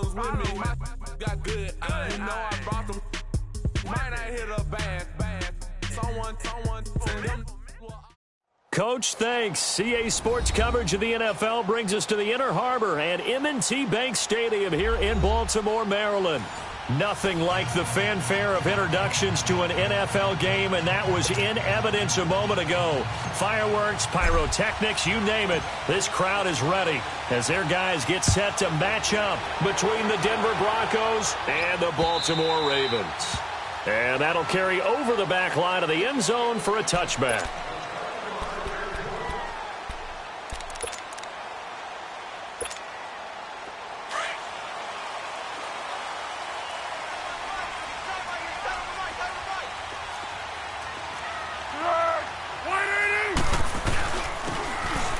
problems with me. My got good. I know I brought them. Might not hit up bad. Someone, send them. Coach, thanks. CA Sports coverage of the NFL brings us to the Inner Harbor and M&T Bank Stadium here in Baltimore, Maryland. Nothing like the fanfare of introductions to an NFL game, and that was in evidence a moment ago. Fireworks, pyrotechnics, you name it. This crowd is ready as their guys get set to match up between the Denver Broncos and the Baltimore Ravens. And that'll carry over the back line of the end zone for a touchback.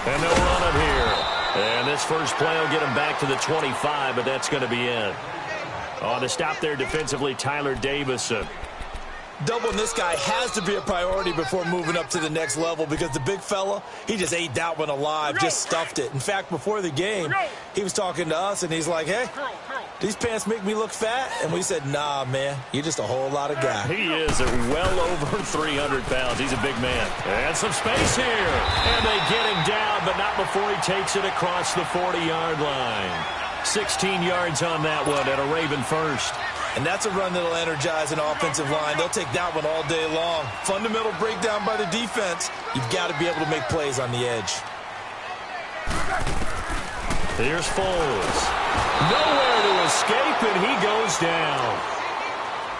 And they'll run it here. And this first play will get them back to the 25, but that's going to be it. On the stop there defensively, Tyler Davison. Doubling this guy has to be a priority before moving up to the next level because the big fella, he just ate that one alive, just stuffed it. In fact, before the game, he was talking to us, and he's like, hey, these pants make me look fat? And we said, nah, man, you're just a whole lot of guy. He is well over 300 pounds. He's a big man. And some space here. And they get him down, but not before he takes it across the 40-yard line. 16 yards on that one at a Raven first. And that's a run that'll energize an offensive line. They'll take that one all day long. Fundamental breakdown by the defense. You've got to be able to make plays on the edge. Here's Foles. Nowhere to escape, and he goes down.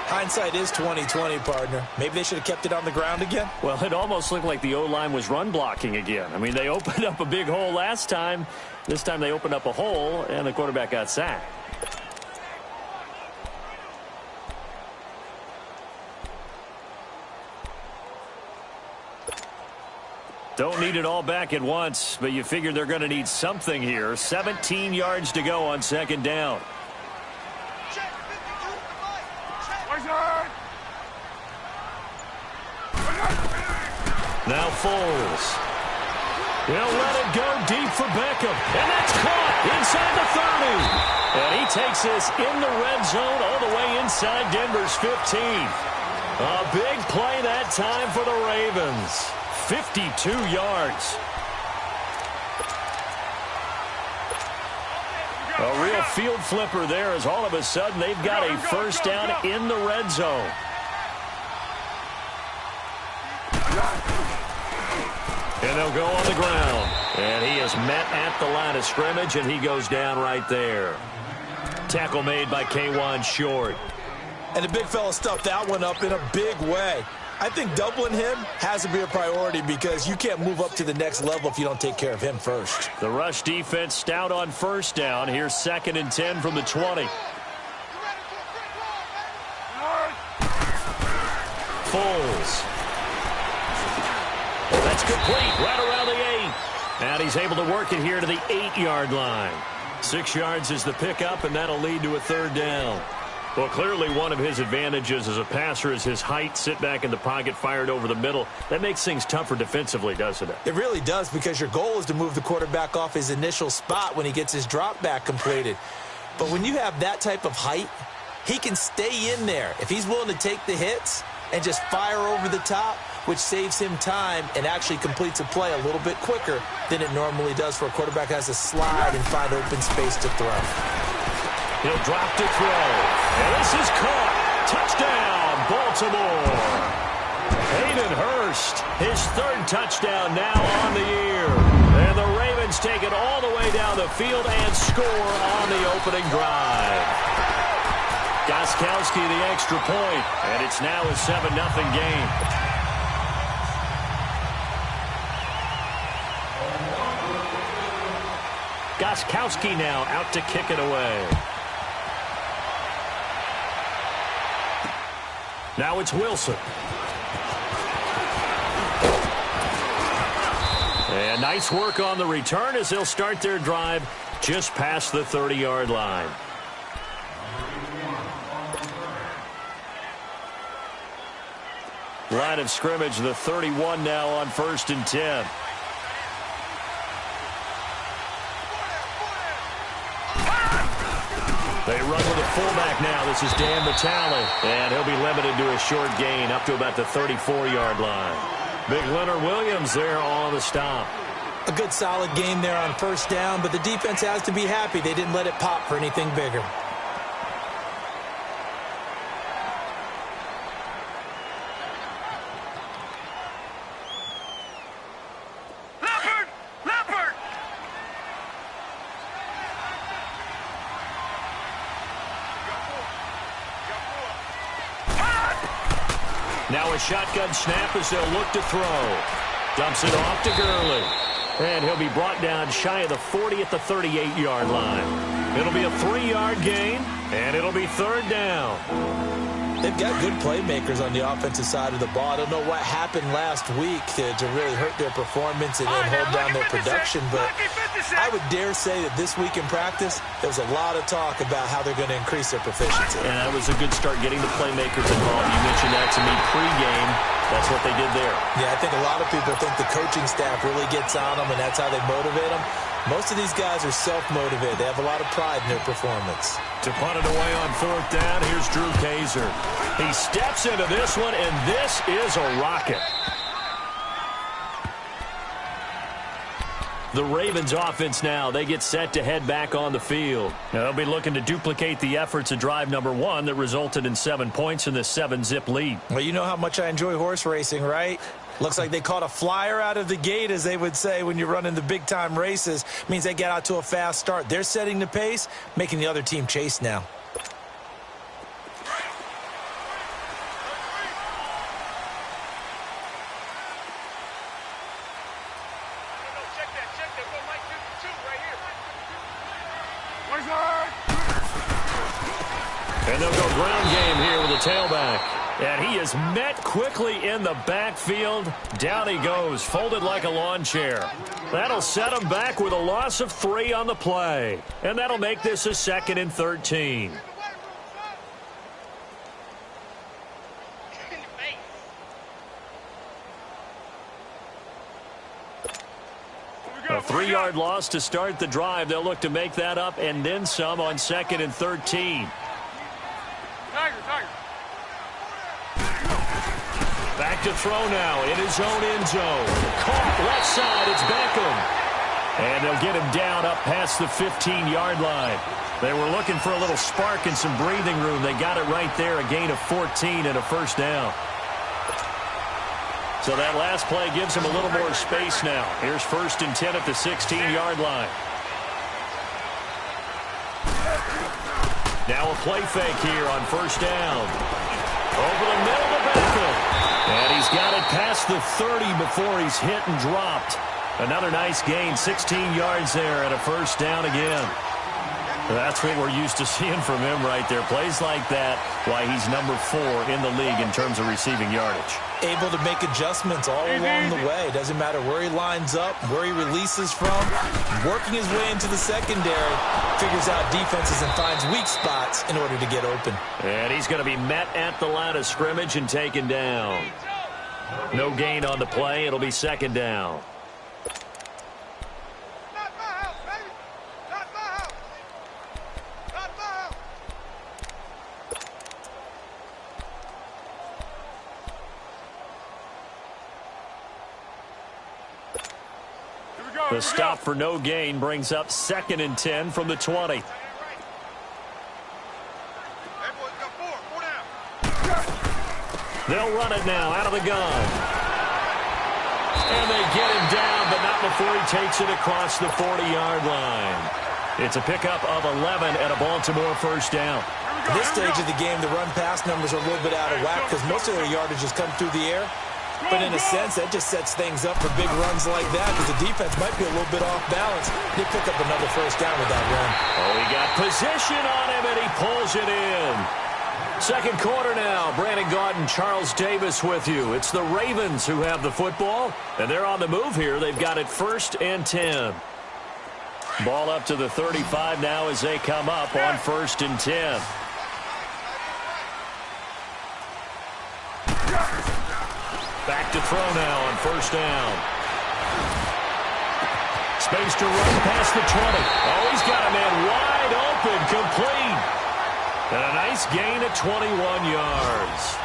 Hindsight is 20/20, partner. Maybe they should have kept it on the ground again. Well, it almost looked like the O-line was run blocking again. I mean, they opened up a big hole last time. This time they opened up a hole, and the quarterback got sacked. Don't need it all back at once, but you figure they're going to need something here. 17 yards to go on second down. Now Foles. He'll let it go deep for Beckham. And that's caught inside the 30. And he takes this in the red zone all the way inside Denver's 15. A big play that time for the Ravens. 52 yards. A real field flipper there as all of a sudden they've got a first down in the red zone. And they'll go on the ground. And he is met at the line of scrimmage, and he goes down right there. Tackle made by K'Wan Short. And the big fella stuffed that one up in a big way. I think doubling him has to be a priority because you can't move up to the next level if you don't take care of him first. The rush defense stout on first down. Here's 2nd and 10 from the 20. Foles. That's complete right around the 8. And he's able to work it here to the 8-yard line. 6 yards is the pickup, and that'll lead to a third down. Well, clearly one of his advantages as a passer is his height. Sit back in the pocket, fired over the middle. That makes things tougher defensively, doesn't it? It really does, because your goal is to move the quarterback off his initial spot when he gets his drop back completed. But when you have that type of height, he can stay in there. If he's willing to take the hits and just fire over the top, which saves him time and actually completes a play a little bit quicker than it normally does for a quarterback has to slide and find open space to throw. He'll drop to throw. And this is caught. Touchdown, Baltimore. Hayden Hurst, his 3rd touchdown now on the year. And the Ravens take it all the way down the field and score on the opening drive. Gostkowski the extra point, and it's now a 7-0 game. Gostkowski now out to kick it away. Now it's Wilson. And nice work on the return as they'll start their drive just past the 30-yard line. Line of scrimmage, the 31 now on 1st and 10. They run with a fullback now. This is Dan Vitale. And he'll be limited to a short gain up to about the 34-yard line. Big Leonard Williams there on the stop. A good solid game there on first down, but the defense has to be happy they didn't let it pop for anything bigger. Now a shotgun snap as they'll look to throw. Dumps it off to Gurley. And he'll be brought down shy of the 40 at the 38-yard line. It'll be a 3-yard gain, and it'll be third down. They've got good playmakers on the offensive side of the ball. I don't know what happened last week to really hurt their performance and hold down their production, but I would dare say that this week in practice, there was a lot of talk about how they're going to increase their proficiency. And that was a good start getting the playmakers involved. You mentioned that to me pregame. That's what they did there. Yeah, I think a lot of people think the coaching staff really gets on them, and that's how they motivate them. Most of these guys are self-motivated. They have a lot of pride in their performance. To punt it away on fourth down, here's Drew Kaiser. He steps into this one, and this is a rocket. The Ravens offense now, they get set to head back on the field. Now, they'll be looking to duplicate the efforts of drive number 1 that resulted in 7 points in this 7-zip lead. Well, you know how much I enjoy horse racing, right? Looks like they caught a flyer out of the gate, as they would say when you're running the big-time races. Means they get out to a fast start. They're setting the pace, making the other team chase now. And they'll go ground game here with a tailback. And he is met quickly in the backfield. Down he goes, folded like a lawn chair. That'll set him back with a loss of 3 on the play. And that'll make this a 2nd and 13. A 3-yard loss to start the drive. They'll look to make that up and then some on 2nd and 13. Back to throw now in his own end zone. Caught left side. It's Beckham. And they'll get him down up past the 15-yard line. They were looking for a little spark and some breathing room. They got it right there. A gain of 14 and a first down. So that last play gives him a little more space now. Here's 1st and 10 at the 16-yard line. Now a play fake here on first down. Over the middle to Beckham. And he's got it past the 30 before he's hit and dropped. Another nice gain, 16 yards there and a first down again. That's what we're used to seeing from him right there. Plays like that, why he's number 4 in the league in terms of receiving yardage. Able to make adjustments all along the way. Doesn't matter where he lines up, where he releases from. Working his way into the secondary. Figures out defenses and finds weak spots in order to get open. And he's going to be met at the line of scrimmage and taken down. No gain on the play. It'll be 2nd down. The stop for no gain brings up 2nd and 10 from the 20. They'll run it now out of the gun. And they get him down, but not before he takes it across the 40-yard line. It's a pickup of 11 and a Baltimore first down. At this stage of the game, the run-pass numbers are a little bit out of whack because most of their yardage has come through the air. But in a sense, that just sets things up for big runs like that because the defense might be a little bit off balance. They pick up another first down with that run. Oh, he got position on him, and he pulls it in. Second quarter now. Brandon Gaudin, Charles Davis with you. It's the Ravens who have the football, and they're on the move here. They've got it 1st and 10. Ball up to the 35 now as they come up on 1st and 10. Back to throw now on first down. Space to run past the 20. Oh, he's got a man wide open, complete. Nice gain of 21 yards.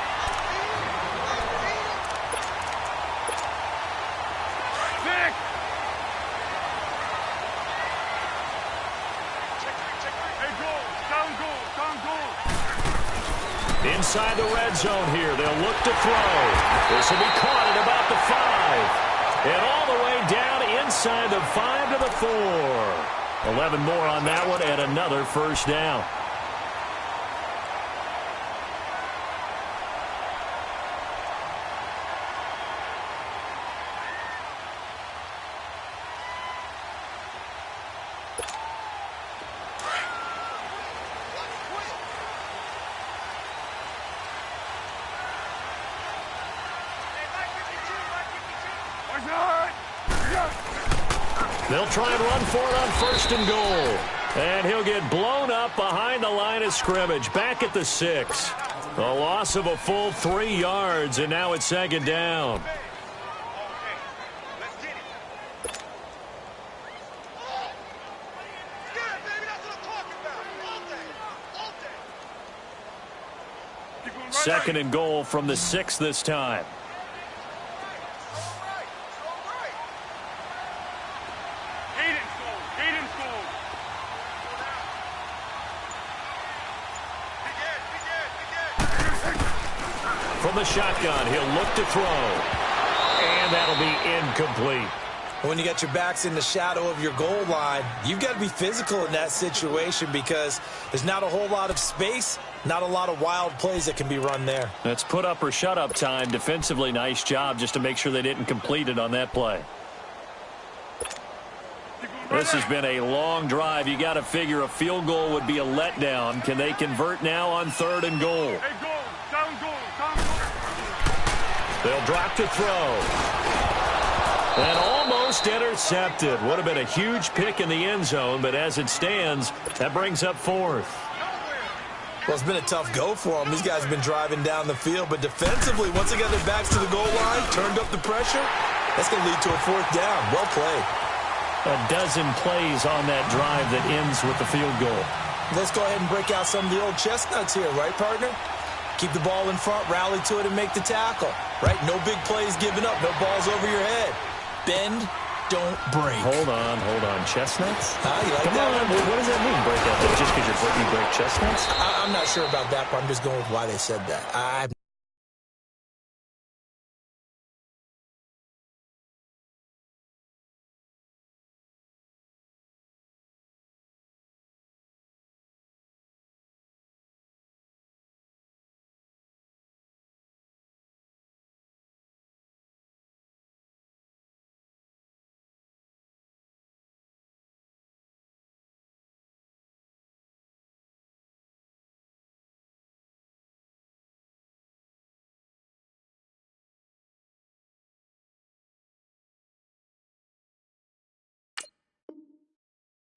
Inside the red zone here, they'll look to throw. This will be caught at about the 5. And all the way down inside the 5 to the 4. 11 more on that one and another first down. They'll try and run for it on 1st and goal. And he'll get blown up behind the line of scrimmage, back at the 6. A loss of a full 3 yards, and now it's 2nd down. Second and goal from the 6 this time. From the shotgun, he'll look to throw. And that'll be incomplete. When you got your backs in the shadow of your goal line, you've got to be physical in that situation because there's not a whole lot of space, not a lot of wild plays that can be run there. That's put up or shut up time. Defensively, nice job just to make sure they didn't complete it on that play. This has been a long drive. You got to figure a field goal would be a letdown. Can they convert now on 3rd and goal? They'll drop to throw. And almost intercepted. Would have been a huge pick in the end zone, but as it stands, that brings up 4th. Well, it's been a tough go for them. These guys have been driving down the field, but defensively, once they got their backs to the goal line, turned up the pressure, that's going to lead to a 4th down. Well played. A dozen plays on that drive that ends with the field goal. Let's go ahead and break out some of the old chestnuts here, right, partner? Keep the ball in front, rally to it, and make the tackle. Right? No big plays given up, no balls over your head. Bend, don't break. Hold on. Chestnuts? You like Come that on. one? What does that mean, break out? Just because you break chestnuts? I'm not sure about that, but I'm just going with why they said that.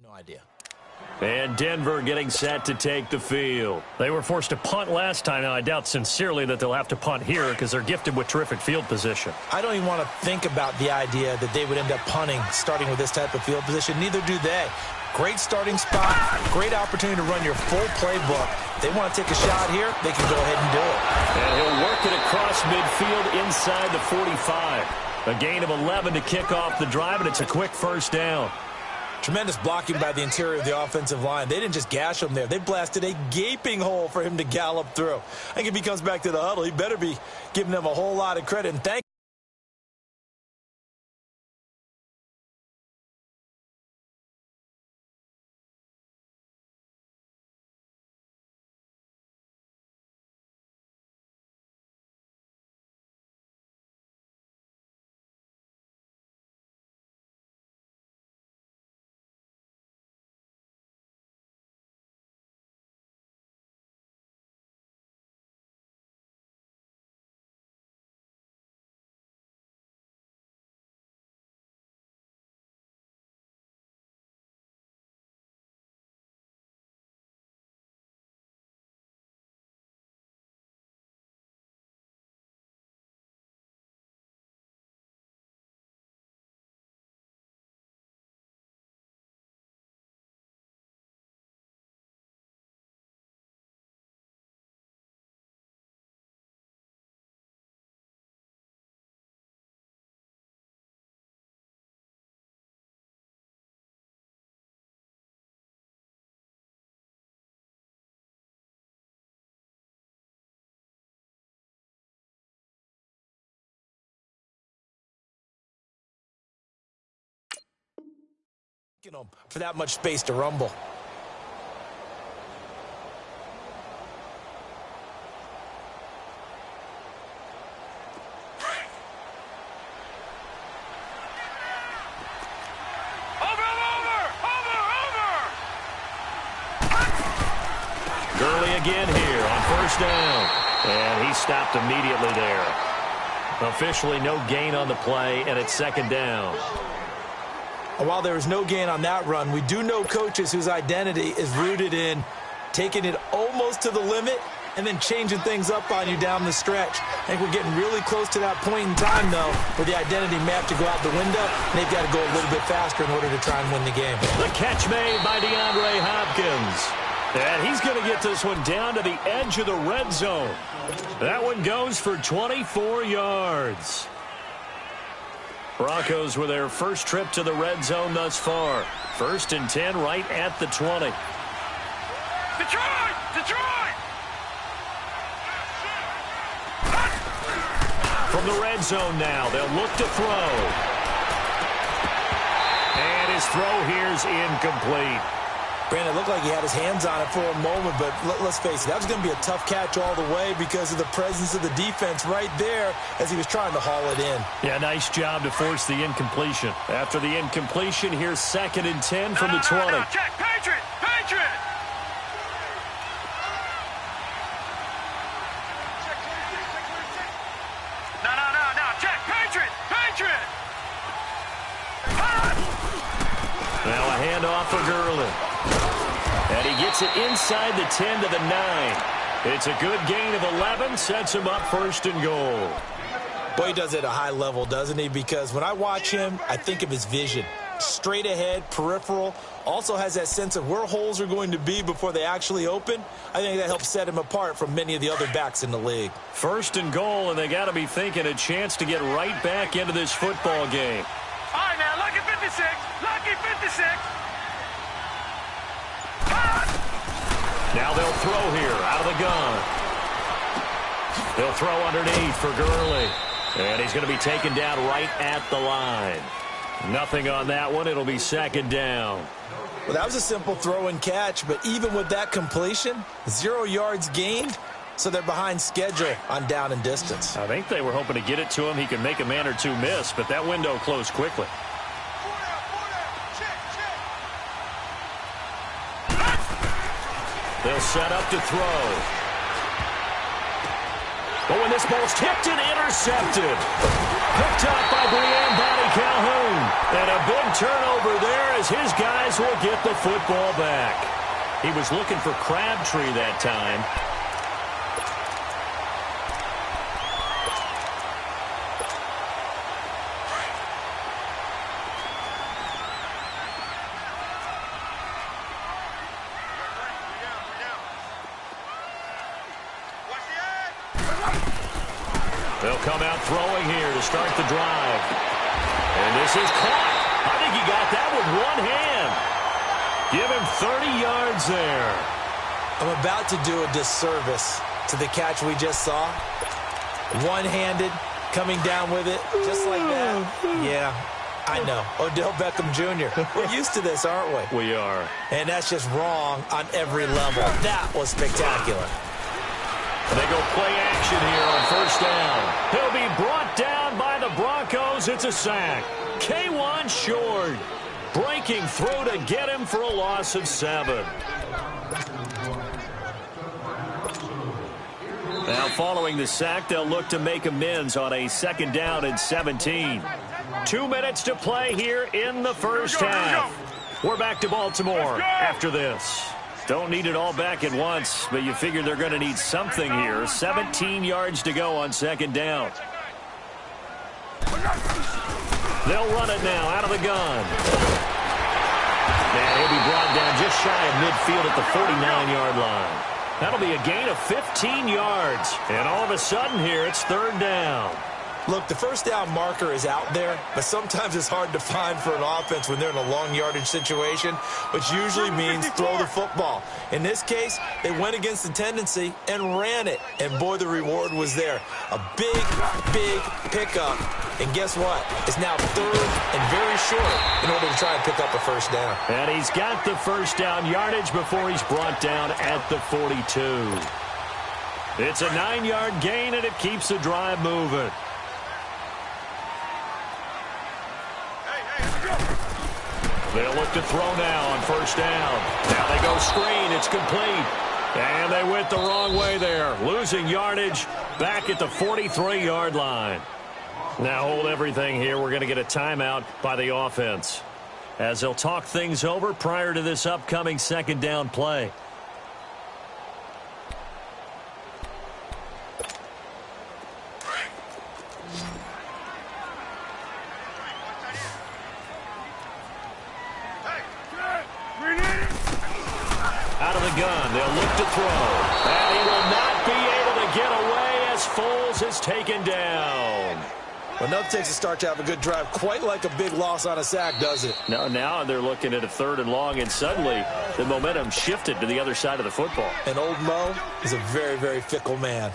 No idea. And Denver getting set to take the field. They were forced to punt last time. Now, I doubt sincerely that they'll have to punt here because they're gifted with terrific field position. I don't even want to think about the idea that they would end up punting starting with this type of field position. Neither do they. Great starting spot, great opportunity to run your full playbook. If they want to take a shot here, they can go ahead and do it. And he'll work it across midfield inside the 45. A gain of 11 to kick off the drive, and it's a quick first down. Tremendous blocking by the interior of the offensive line. They didn't just gash him there. They blasted a gaping hole for him to gallop through. I think if he comes back to the huddle, he better be giving them a whole lot of credit. And thank asking them for that much space to rumble. Gurley again here on first down. And he stopped immediately there. Officially no gain on the play, and it's second down. While there was no gain on that run, we do know coaches whose identity is rooted in taking it almost to the limit and then changing things up on you down the stretch. I think we're getting really close to that point in time, though, where the identity may have to go out the window, and they've got to go a little bit faster in order to try and win the game. The catch made by DeAndre Hopkins. And he's going to get this one down to the edge of the red zone. That one goes for 24 yards. Broncos with their first trip to the red zone thus far. 1st and 10 right at the 20. Detroit! Detroit! From the red zone now, they'll look to throw. And his throw here's incomplete. Brandon, it looked like he had his hands on it for a moment, but let's face it, that was going to be a tough catch all the way because of the presence of the defense right there as he was trying to haul it in. Yeah, nice job to force the incompletion. After the incompletion, here's 2nd and 10 from the 20. No, check, Patriot! Patriot! No, check, Patriot! Patriot! Now a handoff for Gurley. And he gets it inside the 10 to the 9. It's a good gain of 11, sets him up 1st and goal. Boy, he does it at a high level, doesn't he? Because when I watch him, I think of his vision. Straight ahead, peripheral, also has that sense of where holes are going to be before they actually open. I think that helps set him apart from many of the other backs in the league. 1st and goal, and they got to be thinking a chance to get right back into this football game. All right, now, lucky 56. Lucky 56. Now they'll throw here out of the gun. They'll throw underneath for Gurley. And he's going to be taken down right at the line. Nothing on that one. It'll be 2nd down. Well, that was a simple throw and catch, but even with that completion, 0 yards gained, so they're behind schedule on down and distance. I think they were hoping to get it to him. He could make a man or two miss, but that window closed quickly. They'll set up to throw. But when this ball's tipped and intercepted. Picked up by Brian Calhoun. And a big turnover there as his guys will get the football back. He was looking for Crabtree that time. They'll come out throwing here to start the drive. And this is caught. I think he got that with one hand. Give him 30 yards there. I'm about to do a disservice to the catch we just saw. One-handed, coming down with it, just like that. Yeah, I know. Odell Beckham Jr. We're used to this, aren't we? We are. And that's just wrong on every level. That was spectacular. They go play action here on 1st down. He'll be brought down by the Broncos. It's a sack. K1 short. Breaking through to get him for a loss of 7. Now following the sack, they'll look to make amends on a 2nd down and 17. 2 minutes to play here in the first half. We're back to Baltimore after this. Don't need it all back at once, but you figure they're going to need something here. 17 yards to go on 2nd down. They'll run it now out of the gun. And he'll be brought down just shy of midfield at the 49-yard line. That'll be a gain of 15 yards. And all of a sudden here, it's 3rd down. Look, the first down marker is out there, but sometimes it's hard to find for an offense when they're in a long yardage situation, which usually means throw the football. In this case, they went against the tendency and ran it, and boy, the reward was there. A big, big pickup, and guess what? It's now third and very short in order to try and pick up a first down. And he's got the first down yardage before he's brought down at the 42. It's a 9-yard gain, and it keeps the drive moving. They'll look to throw now on first down. Now they go screen. It's complete. And they went the wrong way there. Losing yardage back at the 43-yard line. Now hold everything here. We're going to get a timeout by the offense, as they'll talk things over prior to this upcoming second down play. Out of the gun, they'll look to throw. And he will not be able to get away as Foles is taken down. Well, nothing takes a start to have a good drive, quite like a big loss on a sack, does it? No, now they're looking at a 3rd and long, and suddenly the momentum shifted to the other side of the football. And old Mo is a very, very fickle man.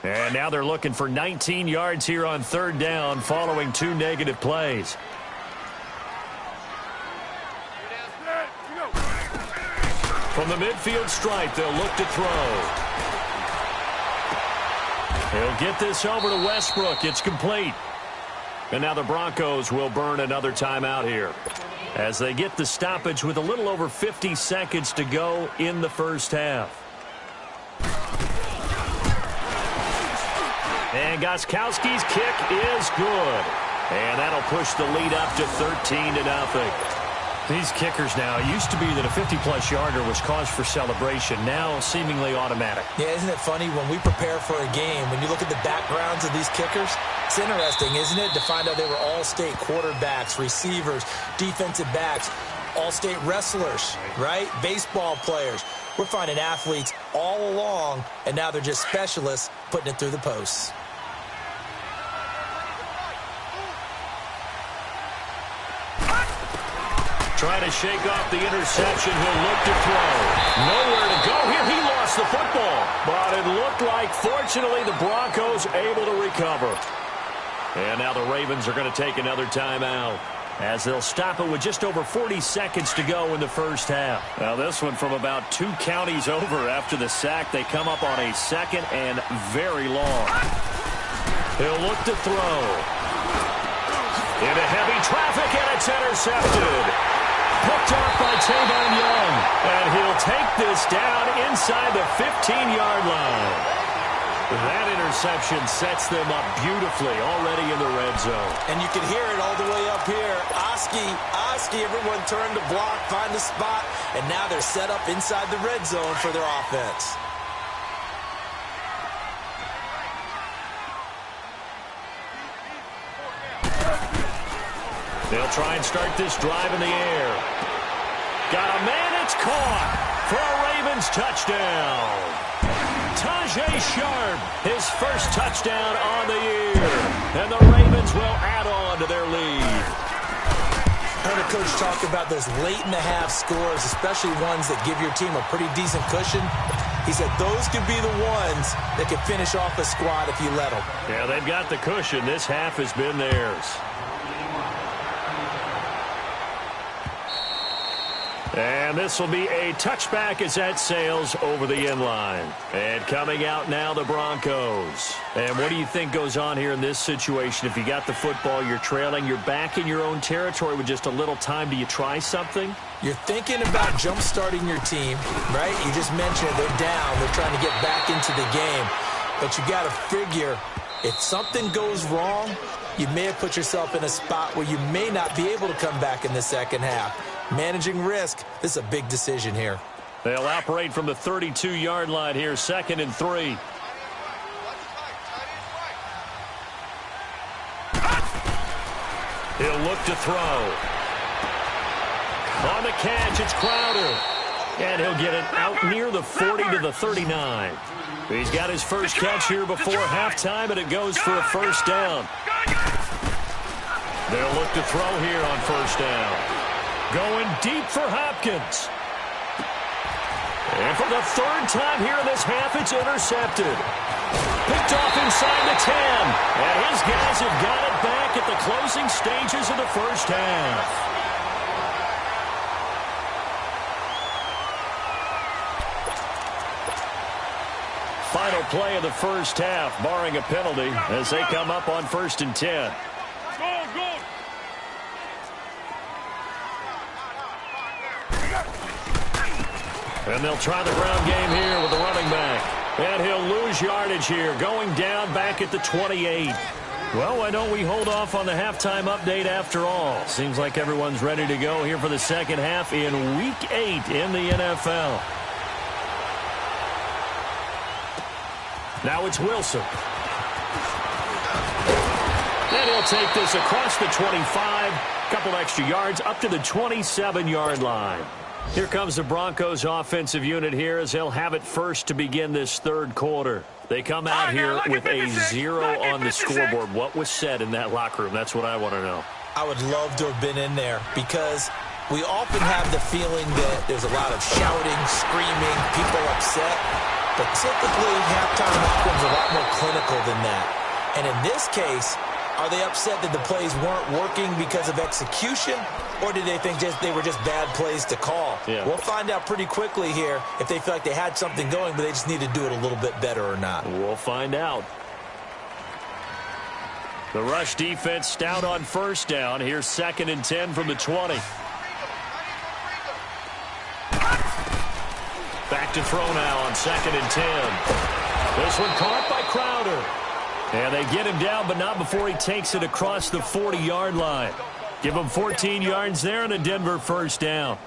And now they're looking for 19 yards here on 3rd down following 2 negative plays. From the midfield stripe, they'll look to throw. He'll get this over to Westbrook. It's complete. And now the Broncos will burn another timeout here, as they get the stoppage with a little over 50 seconds to go in the first half. And Gostkowski's kick is good. And that'll push the lead up to 13-0. These kickers now, it used to be that a 50-plus yarder was cause for celebration. Now seemingly automatic. Yeah, isn't it funny? When we prepare for a game, when you look at the backgrounds of these kickers, it's interesting, isn't it, to find out they were all-state quarterbacks, receivers, defensive backs, all-state wrestlers, right? Baseball players. We're finding athletes all along, and now they're just specialists putting it through the posts. Trying to shake off the interception. He'll look to throw. Nowhere to go here. He lost the football. But it looked like, fortunately, the Broncos able to recover. And now the Ravens are going to take another timeout, as they'll stop it with just over 40 seconds to go in the first half. Now this one from about 2 counties over after the sack. They come up on a 2nd and very long. He'll look to throw. Into heavy traffic, and it's intercepted. Picked off by Tavon Young. And he'll take this down inside the 15-yard line. That interception sets them up beautifully already in the red zone. And you can hear it all the way up here. Oski, everyone turned to block, find the spot, and now they're set up inside the red zone for their offense. They'll try and start this drive in the air. Got a man, it's caught for a Ravens touchdown. Tajay Sharp, his first touchdown on the year. And the Ravens will add on to their lead. I heard a coach talk about those late-in-the-half scores, especially ones that give your team a pretty decent cushion. He said those could be the ones that could finish off a squad if you let them. Yeah, they've got the cushion. This half has been theirs. And this will be a touchback as that sails over the end line. And coming out now, the Broncos. And what do you think goes on here in this situation? If you got the football, you're trailing, you're back in your own territory with just a little time. Do you try something? You're thinking about jump-starting your team, right? You just mentioned they're down. They're trying to get back into the game. But you got to figure, if something goes wrong, you may have put yourself in a spot where you may not be able to come back in the second half. Managing risk, this is a big decision here. They'll operate from the 32-yard line here, 2nd and 3. He'll look to throw. On the catch, it's Crowder. And he'll get it out near the 40 to the 39. He's got his first catch here before halftime, and it goes for a first down. They'll look to throw here on first down. Going deep for Hopkins. And for the third time here in this half, it's intercepted. Picked off inside the 10. And his guys have got it back at the closing stages of the first half. Final play of the first half, barring a penalty, as they come up on 1st and 10. And they'll try the ground game here with the running back. And he'll lose yardage here, going down back at the 28. Well, why don't we hold off on the halftime update after all? Seems like everyone's ready to go here for the second half in Week 8 in the NFL. Now it's Wilson. And he'll take this across the 25. Couple extra yards up to the 27-yard line. Here comes the Broncos offensive unit here as they'll have it first to begin this third quarter. They come out here with a 0 on the scoreboard. What was said in that locker room? That's what I want to know. I would love to have been in there because we often have the feeling that there's a lot of shouting, screaming, people upset. But typically, halftime outcomes are a lot more clinical than that. And in this case, are they upset that the plays weren't working because of execution, or did they think they were just bad plays to call? Yeah. We'll find out pretty quickly here if they feel like they had something going, but they just need to do it a little bit better or not. We'll find out. The rush defense stout on first down. Here's 2nd and 10 from the 20. Back to throw now on 2nd and 10. This one caught by Crowder. And they get him down, but not before he takes it across the 40-yard line. Give him 14 yards there and a Denver first down.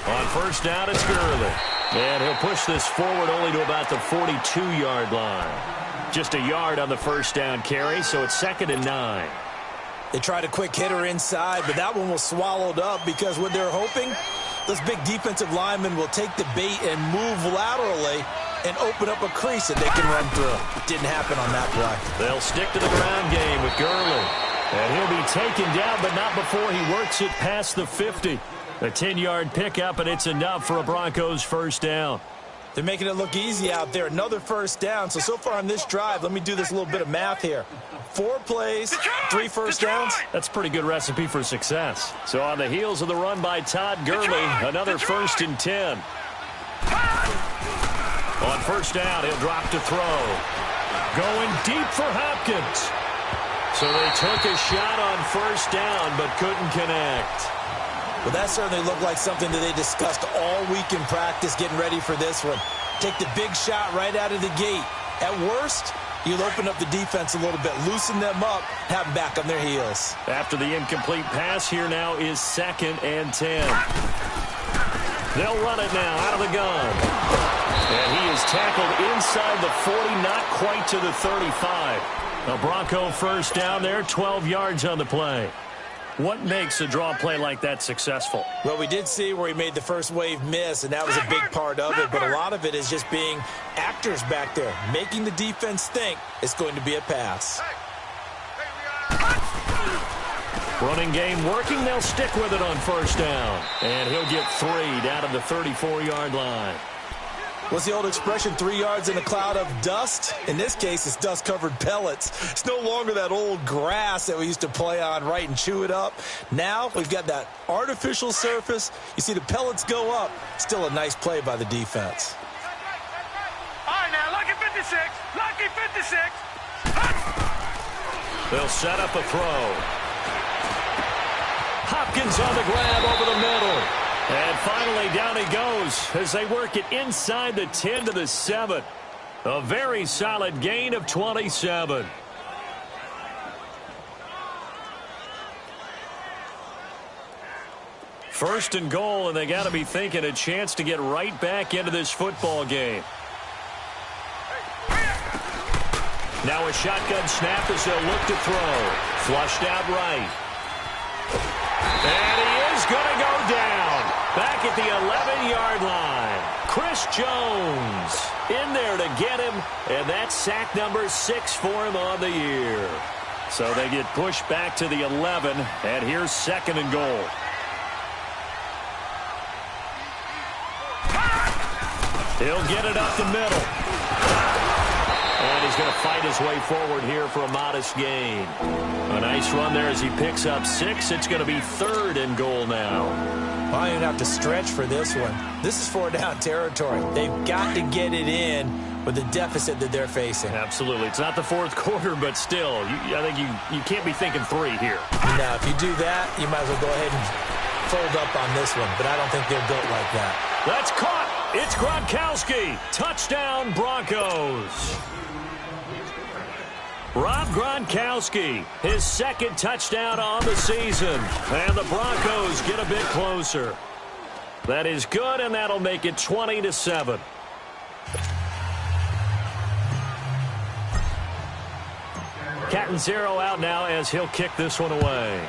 On first down, it's Gurley. And he'll push this forward only to about the 42-yard line. Just a yard on the first down carry, so it's 2nd and 9. They tried a quick hitter inside, but that one was swallowed up because what they're hoping, those big defensive linemen will take the bait and move laterally and open up a crease that they can run through. Didn't happen on that play. They'll stick to the ground game with Gurley. And he'll be taken down, but not before he works it past the 50. A 10-yard pickup, and it's enough for a Broncos first down. They're making it look easy out there. Another first down. So far on this drive, let me do this little bit of math here. 4 plays, 3 first downs. That's a pretty good recipe for success. So on the heels of the run by Todd Gurley, another 1st and 10. On first down, he'll drop to throw. Going deep for Hopkins. So they took a shot on first down, but couldn't connect. Well, that certainly looked like something that they discussed all week in practice getting ready for this one. Take the big shot right out of the gate. At worst, you'll open up the defense a little bit, loosen them up, have them back on their heels. After the incomplete pass, here now is 2nd and 10. They'll run it now out of the gun. And he is tackled inside the 40, not quite to the 35. A Bronco first down there, 12 yards on the play. What makes a draw play like that successful? Well, we did see where he made the first wave miss, and that was a big part of it. But a lot of it is just being actors back there, making the defense think it's going to be a pass. Running game working. They'll stick with it on first down. And he'll get 3 down to the 34-yard line. What's the old expression, 3 yards in a cloud of dust? In this case, it's dust-covered pellets. It's no longer that old grass that we used to play on, right, and chew it up. Now we've got that artificial surface. You see the pellets go up. Still a nice play by the defense. All right, now, lucky 56. Lucky 56. They'll set up a throw. Hopkins on the grab over the middle. And finally, down he goes as they work it inside the 10 to the 7. A very solid gain of 27. First and goal, and they got to be thinking a chance to get right back into this football game. Now a shotgun snap as they'll look to throw. Flushed out right. And he is going to go down. Back at the 11-yard line. Chris Jones in there to get him. And that's sack number 6 for him on the year. So they get pushed back to the 11. And here's second and goal. He'll get it up the middle. And he's going to fight his way forward here for a modest gain. A nice run there as he picks up 6. It's going to be third and goal now. Well, I don't even have to stretch for this one. This is 4-down territory. They've got to get it in with the deficit that they're facing. Absolutely. It's not the fourth quarter, but still, I think you can't be thinking 3 here. Now, if you do that, you might as well go ahead and fold up on this one, but I don't think they're built like that. That's caught. It's Gronkowski. Touchdown, Broncos. Rob Gronkowski, his second touchdown on the season. And the Broncos get a bit closer. That is good, and that'll make it 20-7. Catanzaro out now as he'll kick this one away.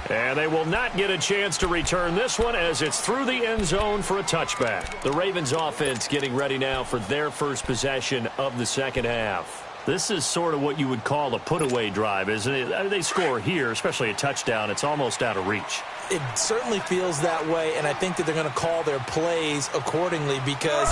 And they will not get a chance to return this one as it's through the end zone for a touchback. The Ravens offense getting ready now for their first possession of the second half. This is sort of what you would call a put-away drive, isn't it? I mean, they score here, especially a touchdown. It's almost out of reach. It certainly feels that way, and I think that they're going to call their plays accordingly because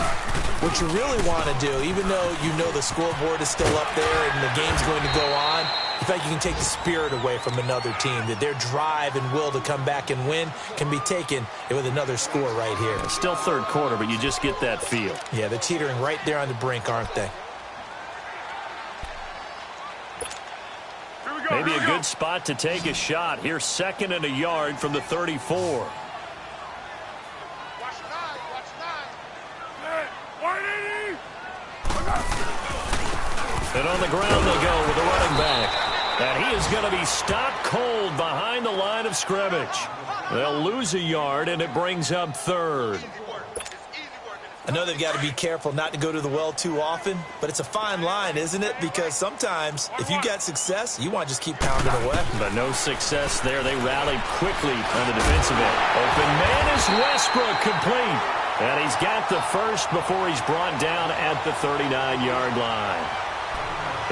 what you really want to do, even though you know the scoreboard is still up there and the game's going to go on, in fact, you can take the spirit away from another team, that their drive and will to come back and win can be taken with another score right here. It's still third quarter, but you just get that feel. Yeah, they're teetering right there on the brink, aren't they? Maybe a good spot to take a shot. Here's second and a yard from the 34. And on the ground they go with a running back. And he is going to be stopped cold behind the line of scrimmage. They'll lose a yard, and it brings up third. I know they've got to be careful not to go to the well too often, but it's a fine line, isn't it? Because sometimes if you got success, you want to just keep pounding away. But no success there. They rallied quickly on the defensive end. Open man is Westbrook, complete. And he's got the first before he's brought down at the 39-yard line.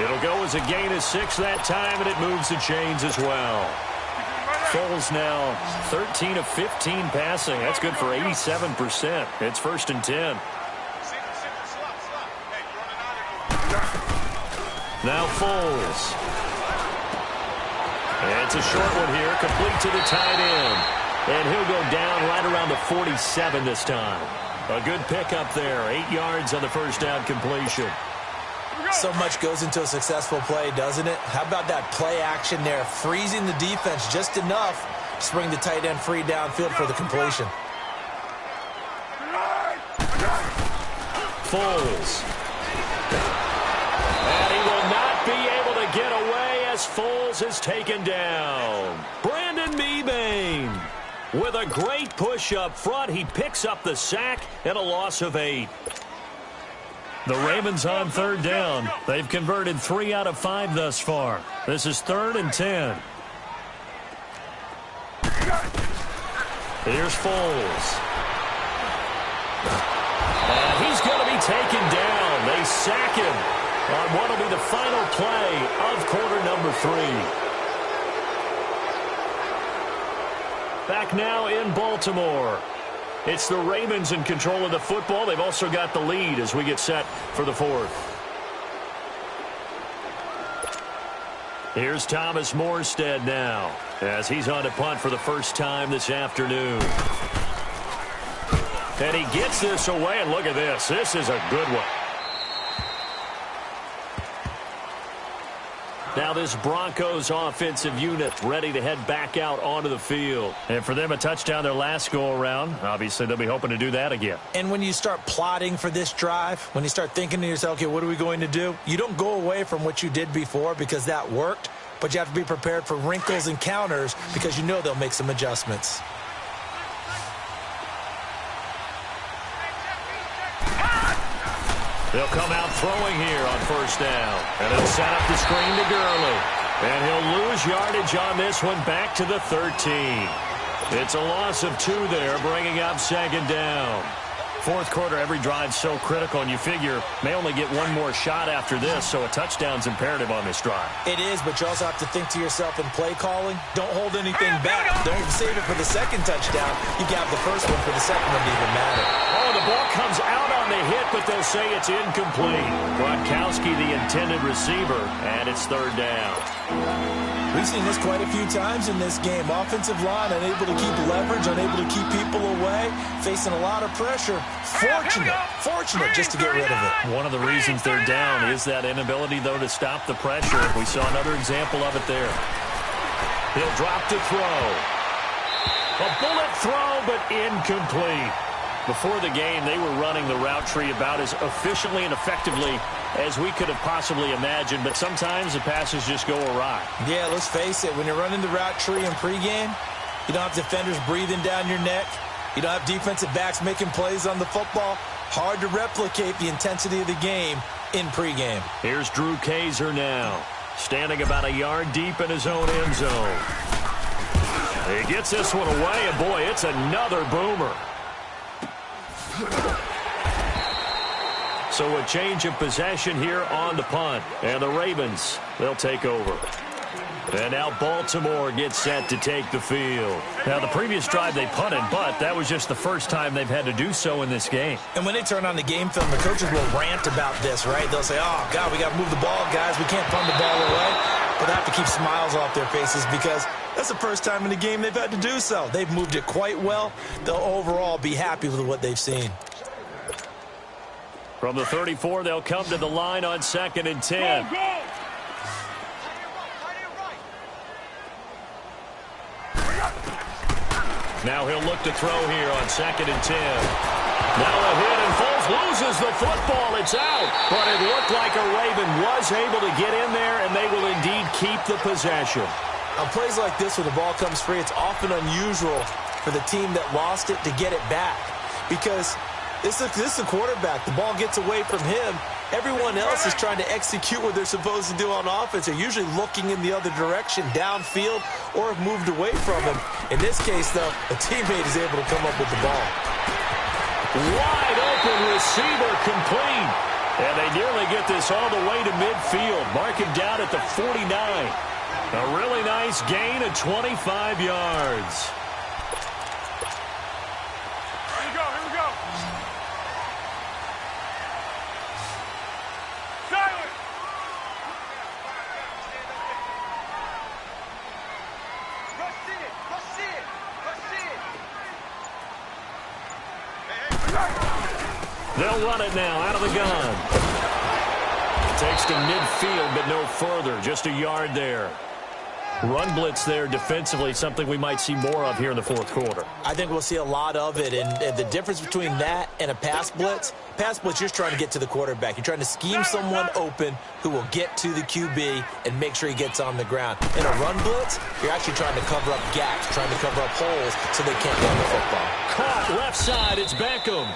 It'll go as a gain of 6 that time, and it moves the chains as well. Foles now 13 of 15 passing. That's good for 87%. It's first and 10. Now Foles. And it's a short one here, complete to the tight end. And he'll go down right around the 47 this time. A good pickup there. 8 yards on the first down completion. So much goes into a successful play, doesn't it? How about that play action there, freezing the defense just enough to bring the tight end free downfield for the completion. Foles. And he will not be able to get away as Foles is taken down. Brandon Mebane with a great push up front. He picks up the sack and a loss of 8. The Ravens on third down. They've converted 3 out of 5 thus far. This is third and 10. Here's Foles. And he's going to be taken down. They sack him on what will be the final play of quarter number 3. Back now in Baltimore. It's the Ravens in control of the football. They've also got the lead as we get set for the fourth. Here's Thomas Morstead now as he's on to punt for the first time this afternoon. And he gets this away, and look at this. This is a good one. Now this Broncos offensive unit ready to head back out onto the field. And for them, a touchdown their last go-around. Obviously, they'll be hoping to do that again. And when you start plotting for this drive, when you start thinking to yourself, okay, what are we going to do? You don't go away from what you did before because that worked, but you have to be prepared for wrinkles and counters because you know they'll make some adjustments. They'll come out throwing here on first down. And he'll set up the screen to Gurley. And he'll lose yardage on this one back to the 13. It's a loss of 2 there, bringing up second down. Fourth quarter, every drive's so critical, and you figure may only get one more shot after this, so a touchdown's imperative on this drive. It is, but you also have to think to yourself in play calling, don't hold anything back. Don't save it for the second touchdown. You got the first one for the second one to even matter. Oh, the ball comes out on the hit, but they'll say it's incomplete. Gronkowski, the intended receiver, and it's third down. We've seen this quite a few times in this game. Offensive line unable to keep leverage, unable to keep people away, facing a lot of pressure. Fortunate just to get rid of it. One of the reasons they're down is that inability, though, to stop the pressure. We saw another example of it there. He'll drop to throw. A bullet throw, but incomplete. Before the game, they were running the route tree about as efficiently and effectively as we could have possibly imagined, but sometimes the passes just go awry. Yeah, let's face it. When you're running the route tree in pregame, you don't have defenders breathing down your neck. You don't have defensive backs making plays on the football. Hard to replicate the intensity of the game in pregame. Here's Drew Kaiser now, standing about a yard deep in his own end zone. He gets this one away, and boy, it's another boomer. So a change of possession here on the punt. And the Ravens, they'll take over. And now Baltimore gets set to take the field. Now, the previous drive they punted, but that was just the first time they've had to do so in this game. And when they turn on the game film, the coaches will rant about this, right? They'll say, oh, God, we got to move the ball, guys. We can't punt the ball away. But they have to keep smiles off their faces because that's the first time in the game they've had to do so. They've moved it quite well. They'll overall be happy with what they've seen. From the 34, they'll come to the line on 2nd and 10. Go, go. Now he'll look to throw here on 2nd and 10. Now a hit, and Foles loses the football. It's out. But it looked like a Raven was able to get in there, and they will indeed keep the possession. On plays like this where the ball comes free, it's often unusual for the team that lost it to get it back. Because this is a quarterback. The ball gets away from him. Everyone else is trying to execute what they're supposed to do on offense. They're usually looking in the other direction, downfield, or have moved away from him. In this case, though, a teammate is able to come up with the ball. Wide open receiver complete. And they nearly get this all the way to midfield. Mark him down at the 49. A really nice gain of 25 yards. Here we go, here we go. Silent. Rush it, rush it, rush it. They'll run it now out of the gun. Takes to midfield, but no further. Just a yard there. Run blitz there defensively, something we might see more of here in the fourth quarter. I think we'll see a lot of it, and the difference between that and a pass blitz, you're just trying to get to the quarterback. You're trying to scheme someone open who will get to the QB and make sure he gets on the ground. In a run blitz, you're actually trying to cover up gaps, trying to cover up holes so they can't run the football. Caught left side, it's Beckham.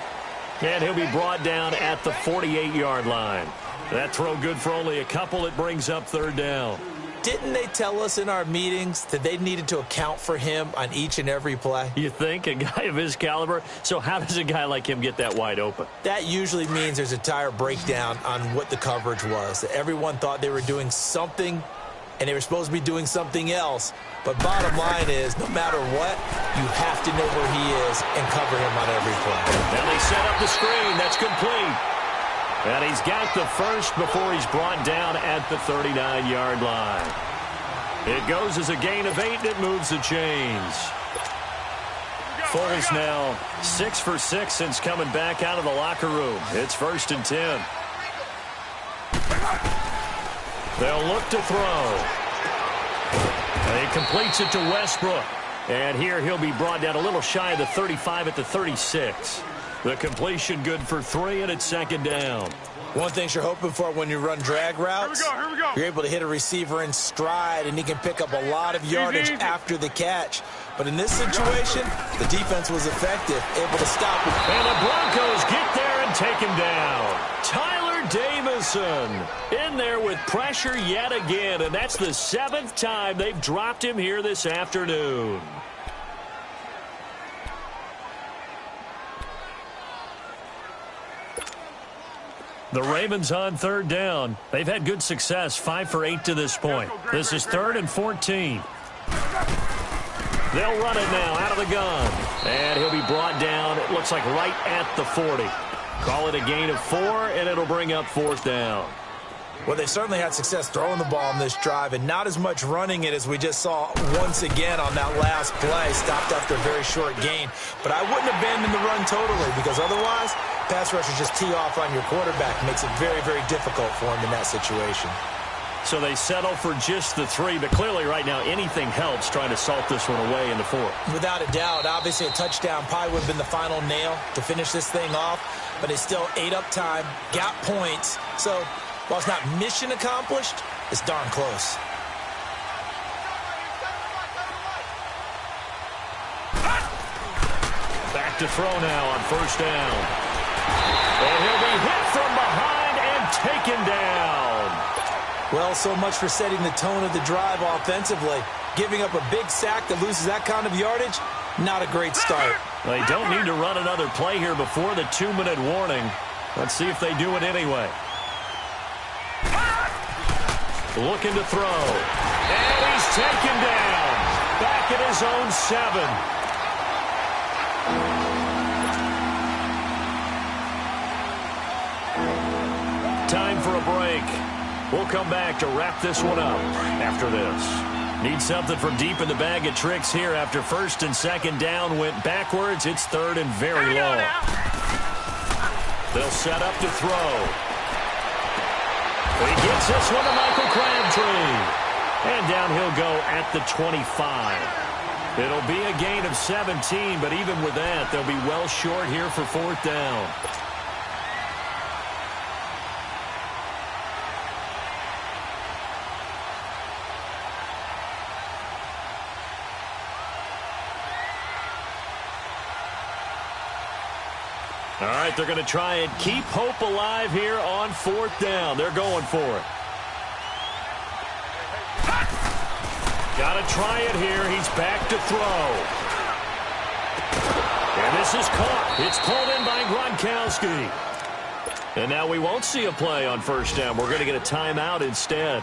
And he'll be brought down at the 48-yard line. That throw good for only a couple. It brings up third down. Didn't they tell us in our meetings that they needed to account for him on each and every play? You think? A guy of his caliber? So how does a guy like him get that wide open? That usually means there's a entire breakdown on what the coverage was. Everyone thought they were doing something, and they were supposed to be doing something else. But bottom line is, no matter what, you have to know where he is and cover him on every play. Now they set up the screen. That's complete. And he's got the first before he's brought down at the 39-yard line. It goes as a gain of 8, and it moves the chains. Foles now 6 for 6 since coming back out of the locker room. It's 1st and 10. They'll look to throw. And he completes it to Westbrook. And here he'll be brought down a little shy of the 35 at the 36. The completion good for 3, and it's 2nd down. One thing you're hoping for when you run drag routes, Here we go. you're able to hit a receiver in stride, and he can pick up a lot of yardage after the catch. But in this situation, the defense was effective, able to stop him. And the Broncos get there and take him down. Tyler Davison in there with pressure yet again, and that's the 7th time they've dropped him here this afternoon. The Ravens on 3rd down. They've had good success, 5 for 8 to this point. This is 3rd and 14. They'll run it now out of the gun. And he'll be brought down, it looks like right at the 40. Call it a gain of 4, and it'll bring up 4th down. Well, they certainly had success throwing the ball on this drive, and not as much running it as we just saw once again on that last play. Stopped after a very short gain. But I wouldn't abandon the run totally, because otherwise, pass rushers just tee off on your quarterback. Makes it very, very difficult for him in that situation. So they settle for just the 3, but clearly right now anything helps trying to salt this one away in the 4th. Without a doubt, obviously a touchdown probably would have been the final nail to finish this thing off, but it still ate up time, got points. So while it's not mission accomplished, it's darn close. Back to throw now on 1st down. And he'll be hit from behind and taken down. Well, so much for setting the tone of the drive offensively. Giving up a big sack that loses that kind of yardage, not a great start. They don't need to run another play here before the 2-minute warning. Let's see if they do it anyway. Looking to throw. And he's taken down. Back at his own 7. Time for a break. We'll come back to wrap this one up after this. Need something from deep in the bag of tricks here after 1st and 2nd down went backwards. It's 3rd and very long. They'll set up to throw. He gets this one to Michael Crabtree. And down he'll go at the 25. It'll be a gain of 17, but even with that, they'll be well short here for 4th down. All right, they're going to try and keep hope alive here on 4th down. They're going for it. Got to try it here. He's back to throw. And this is caught. It's pulled in by Gronkowski. And now we won't see a play on 1st down. We're going to get a timeout instead,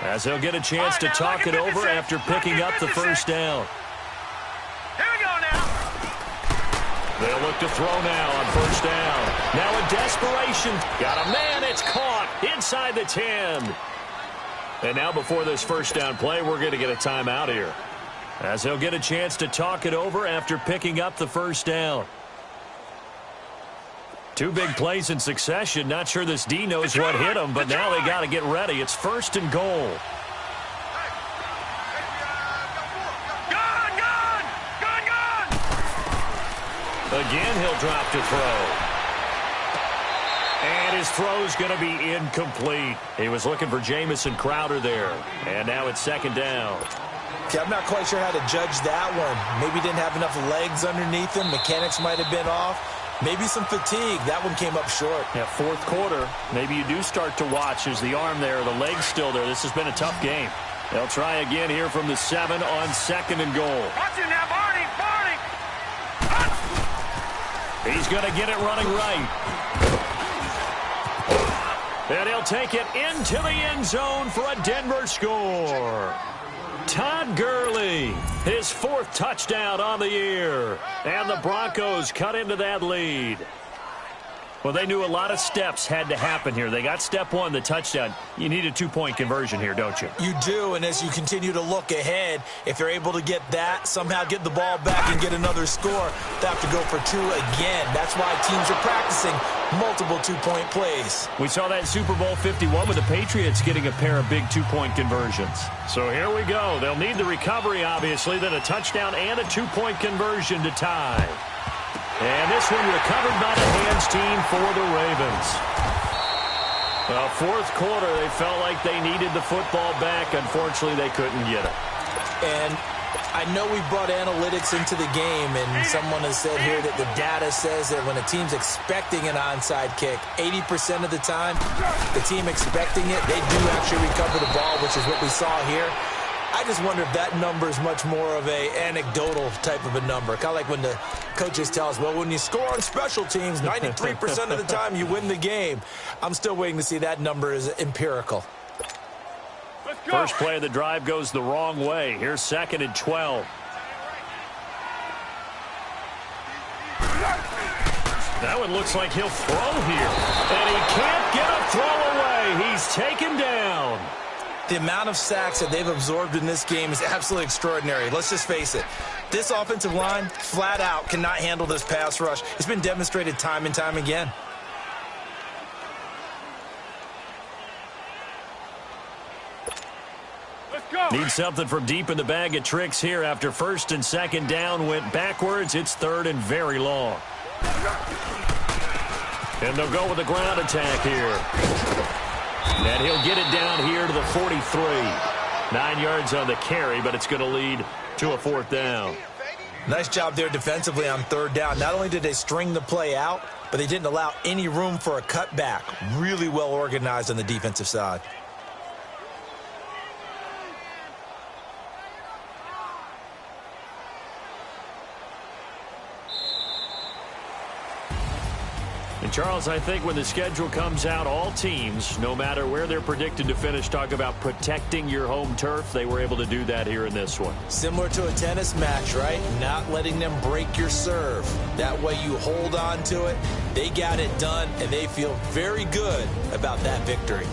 as they'll get a chance to talk it over after picking up the 1st down. They'll look to throw now on 1st down. Now in desperation. Got a man. It's caught inside the 10. And now before this 1st down play, we're going to get a timeout here, as they'll get a chance to talk it over after picking up the 1st down. 2 big plays in succession. Not sure this D knows what hit him, but now they got to get ready. It's 1st and goal. Again, he'll drop to throw. And his throw's going to be incomplete. He was looking for Jamison Crowder there. And now it's 2nd down. Okay, I'm not quite sure how to judge that one. Maybe didn't have enough legs underneath him. Mechanics might have been off. Maybe some fatigue. That one came up short. Yeah, 4th quarter. Maybe you do start to watch as the arm there, the leg's still there. This has been a tough game. They'll try again here from the 7 on 2nd and goal. Watch it now, Barney. He's going to get it running right. And he'll take it into the end zone for a Denver score. Todd Gurley, his 4th touchdown on the year. And the Broncos cut into that lead. Well, they knew a lot of steps had to happen here. They got step 1, the touchdown. You need a 2-point conversion here, don't you? You do, and as you continue to look ahead, if they're able to get that, somehow get the ball back and get another score, they have to go for 2 again. That's why teams are practicing multiple 2-point plays. We saw that in Super Bowl 51 with the Patriots getting a pair of big 2-point conversions. So here we go. They'll need the recovery, obviously, then a touchdown and a 2-point conversion to tie. And this one recovered by the hands team for the Ravens. Fourth quarter, they felt like they needed the football back. Unfortunately, they couldn't get it. And I know we brought analytics into the game, and someone has said here that the data says that when a team's expecting an onside kick, 80% of the time, the team expecting it, they do actually recover the ball, which is what we saw here. I just wonder if that number is much more of a anecdotal type of a number. Kind of like when the coaches tell us, well, when you score on special teams, 93% of the time you win the game. I'm still waiting to see that number is empirical. First play of the drive goes the wrong way. Here's 2nd and 12. That one looks like he'll throw here. And he can't get a throw away. He's taken down. The amount of sacks that they've absorbed in this game is absolutely extraordinary. Let's just face it. This offensive line, flat out, cannot handle this pass rush. It's been demonstrated time and time again. Need something from deep in the bag of tricks here after 1st and 2nd down went backwards. It's 3rd and very long. And they'll go with the ground attack here. And he'll get it down here to the 43. 9 yards on the carry, but it's going to lead to a 4th down. Nice job there defensively on 3rd down. Not only did they string the play out, but they didn't allow any room for a cutback. Really well organized on the defensive side. And Charles, I think when the schedule comes out, all teams, no matter where they're predicted to finish, talk about protecting your home turf. They were able to do that here in this one. Similar to a tennis match, right? Not letting them break your serve. That way you hold on to it. They got it done, and they feel very good about that victory.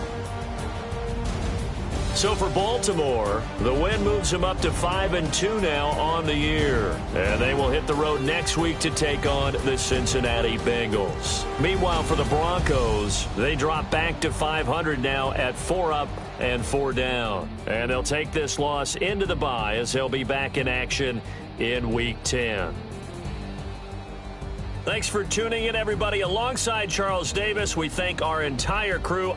So for Baltimore, the win moves them up to 5-2 now on the year. And they will hit the road next week to take on the Cincinnati Bengals. Meanwhile, for the Broncos, they drop back to 500 now at 4 up and 4 down. And they'll take this loss into the bye as they'll be back in action in Week 10. Thanks for tuning in, everybody. Alongside Charles Davis, we thank our entire crew.